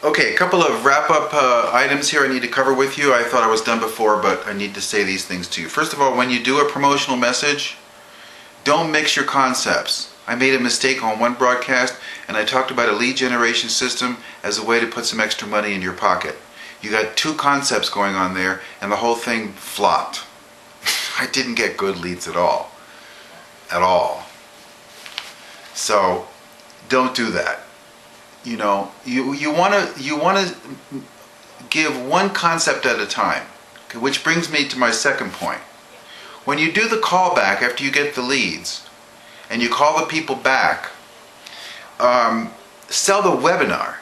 Okay, a couple of wrap-up items here I need to cover with you. I thought I was done before, but I need to say these things to you. First of all, when you do a promotional message, don't mix your concepts. I made a mistake on one broadcast, and I talked about a lead generation system as a way to put some extra money in your pocket. You got two concepts going on there, and the whole thing flopped. I didn't get good leads at all. At all. So, don't do that. You know, you want to give one concept at a time. Okay, which brings me to my second point. When you do the callback after you get the leads, and you call the people back, sell the webinar.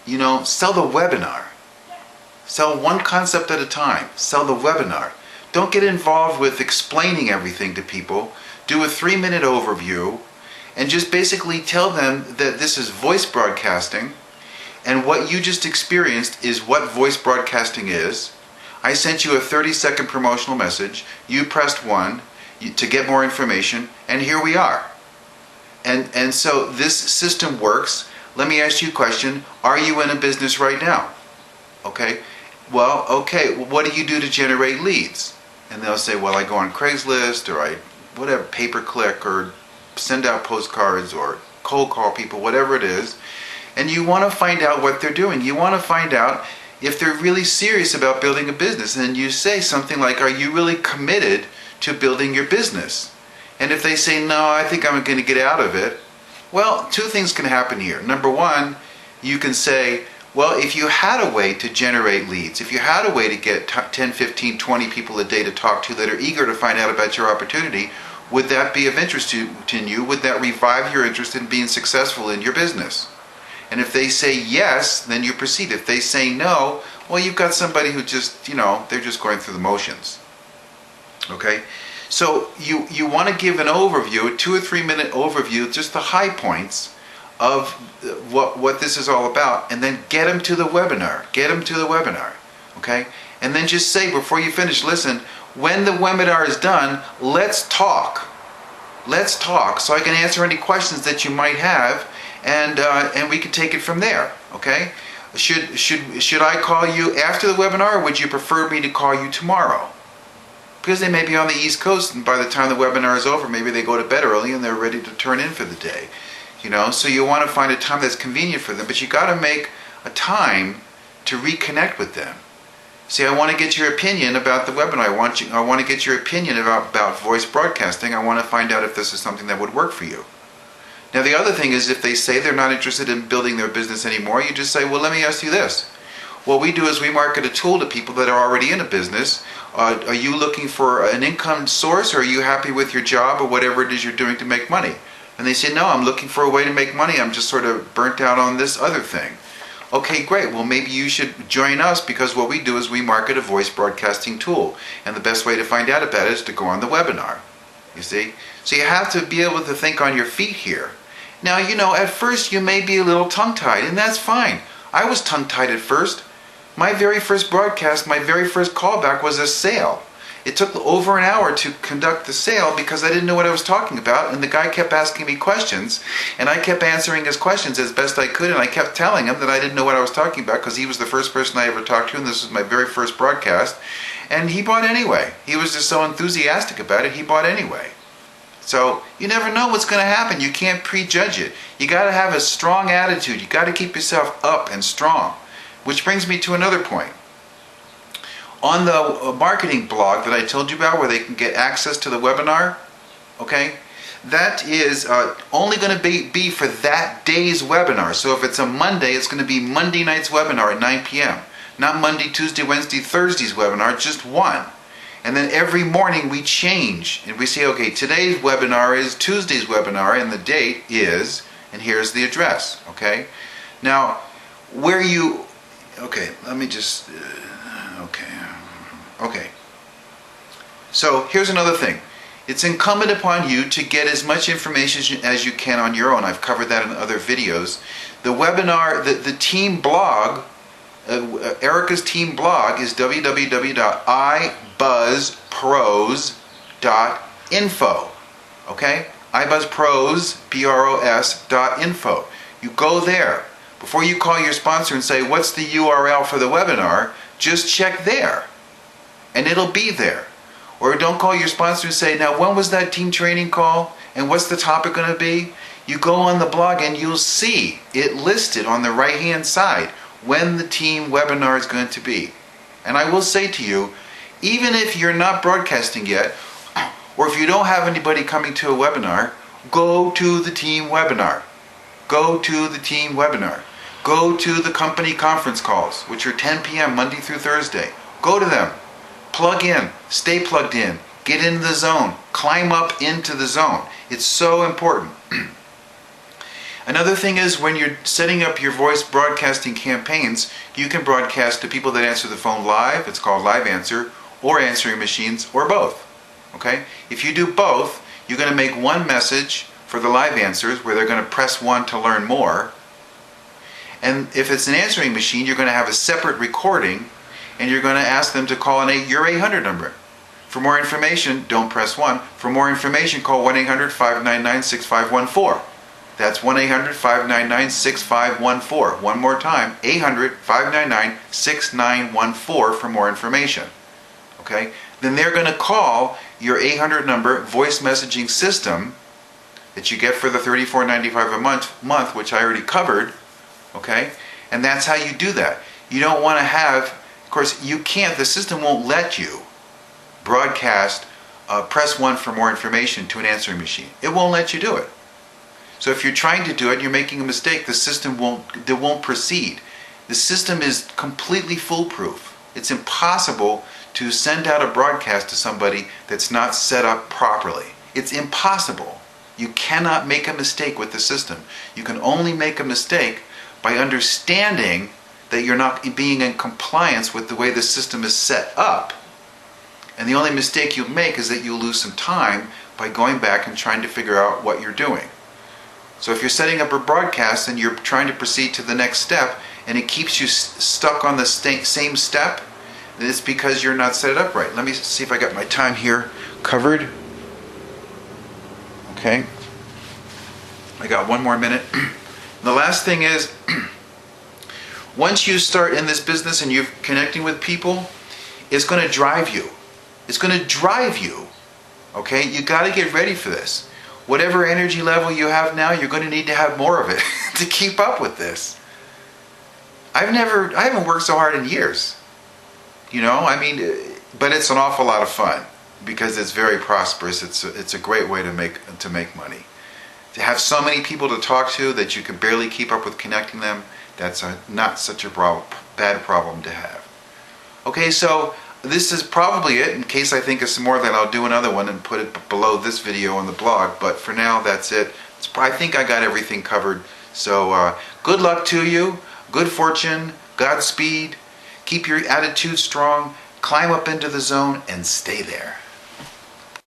You know, sell the webinar. Sell one concept at a time. Sell the webinar. Don't get involved with explaining everything to people. Do a 3-minute overview and just basically tell them that this is voice broadcasting, and what you just experienced is what voice broadcasting is. I sent you a 30-second promotional message. You pressed 1 to get more information, and here we are. And so this system works. Let me ask you a question. Are you in a business right now? Okay. Well, okay. What do you do to generate leads? And they'll say, well, I go on Craigslist, or I whatever, pay-per-click, or send out postcards, or cold call people, whatever it is. And you want to find out what they're doing. You want to find out if they're really serious about building a business. And you say something like, are you really committed to building your business? And if they say, no, I think I'm going to get out of it, well, two things can happen here. Number one, you can say, well, if you had a way to generate leads, if you had a way to get 10, 15, 20 people a day to talk to that are eager to find out about your opportunity, would that be of interest to you? Would that revive your interest in being successful in your business? And if they say yes, then you proceed. If they say no, well, you've got somebody who just, they're just going through the motions. Okay? So you want to give an overview, a 2 or 3 minute overview, just the high points of what this is all about, and then get them to the webinar. Get them to the webinar. Okay? And then just say before you finish, listen, when the webinar is done, let's talk. Let's talk so I can answer any questions that you might have, and we can take it from there. Okay? Should I call you after the webinar, or would you prefer me to call you tomorrow? Because they may be on the East Coast, and by the time the webinar is over, maybe they go to bed early and they're ready to turn in for the day. So you want to find a time that's convenient for them, but you got to make a time to reconnect with them. See, I want to get your opinion about the webinar. I want to get your opinion about voice broadcasting. I want to find out if this is something that would work for you. Now, the other thing is, if they say they're not interested in building their business anymore, you just say, well, let me ask you this. What we do is we market a tool to people that are already in a business. Are you looking for an income source, or are you happy with your job or whatever it is you're doing to make money? And they say, no, I'm looking for a way to make money. I'm just sort of burnt out on this other thing. Okay, great. Well, maybe you should join us, because what we do is we market a voice broadcasting tool. And the best way to find out about it is to go on the webinar. You see? So you have to be able to think on your feet here. Now, at first you may be a little tongue-tied, and that's fine. I was tongue-tied at first. My very first broadcast, my very first callback was a sale. It took over an hour to conduct the sale because I didn't know what I was talking about, and the guy kept asking me questions, and I kept answering his questions as best I could, and I kept telling him that I didn't know what I was talking about because he was the first person I ever talked to, and this was my very first broadcast, and he bought anyway. He was just so enthusiastic about it, he bought anyway. So you never know what's going to happen. You can't prejudge it. You got to have a strong attitude. You got to keep yourself up and strong. Which brings me to another point. On the marketing blog that I told you about, where they can get access to the webinar, okay, that is only going to be for that day's webinar. So if it's a Monday, it's going to be Monday night's webinar at 9 p.m. Not Monday, Tuesday, Wednesday, Thursday's webinar, just one. And then every morning we change, and we say, okay, today's webinar is Tuesday's webinar, and the date is, and here's the address, okay? Now, okay, let me just, okay. So here's another thing. It's incumbent upon you to get as much information as you can on your own. I've covered that in other videos. The webinar, the team blog, Erica's team blog is www.ibuzzpros.info. Okay? ibuzzpros.info. You go there. Before you call your sponsor and say, what's the URL for the webinar, just check there and it'll be there. Or don't call your sponsor and say, now when was that team training call and what's the topic going to be? You go on the blog and you'll see it listed on the right hand side when the team webinar is going to be. And I will say to you, even if you're not broadcasting yet, or if you don't have anybody coming to a webinar, go to the team webinar. Go to the team webinar. Go to the company conference calls, which are 10 p.m. Monday through Thursday. Go to them. Plug in. Stay plugged in. Get into the zone. Climb up into the zone. It's so important. Another thing is when you're setting up your voice broadcasting campaigns, you can broadcast to people that answer the phone live, it's called live answer, or answering machines, or both. Okay? If you do both, you're going to make one message for the live answers where they're going to press 1 to learn more. And if it's an answering machine, you're going to have a separate recording and you're going to ask them to call your 800 number. For more information, don't press 1. For more information, call 1-800-599-6514. That's 1-800-599-6514. One more time, 800-599-6914 for more information. Okay? Then they're going to call your 800 number voice messaging system that you get for the $34.95 a month, which I already covered. Okay? And that's how you do that. You don't want to have, of course, you can't, the system won't let you broadcast, press 1 for more information to an answering machine. It won't let you do it. So if you're trying to do it, you're making a mistake, the system won't proceed. The system is completely foolproof. It's impossible to send out a broadcast to somebody that's not set up properly. It's impossible. You cannot make a mistake with the system. You can only make a mistake by understanding that you're not being in compliance with the way the system is set up. And the only mistake you make is that you lose some time by going back and trying to figure out what you're doing. So if you're setting up a broadcast and you're trying to proceed to the next step and it keeps you stuck on the same step, then it's because you're not set it up right. Let me see if I got my time here covered. Okay. I got 1 more minute. The last thing is, once you start in this business and you're connecting with people, it's going to drive you. It's going to drive you. Okay? You got to get ready for this. Whatever energy level you have now, you're going to need to have more of it to keep up with this. I haven't worked so hard in years. You know, I mean, but it's an awful lot of fun because it's very prosperous. It's a great way to make money. To have so many people to talk to that you can barely keep up with connecting them, that's not such a bad problem to have. Okay, so this is probably it. In case I think of some more, then I'll do another one and put it below this video on the blog. But for now, that's it. I think I got everything covered. So good luck to you. Good fortune. Godspeed. Keep your attitude strong. Climb up into the zone and stay there.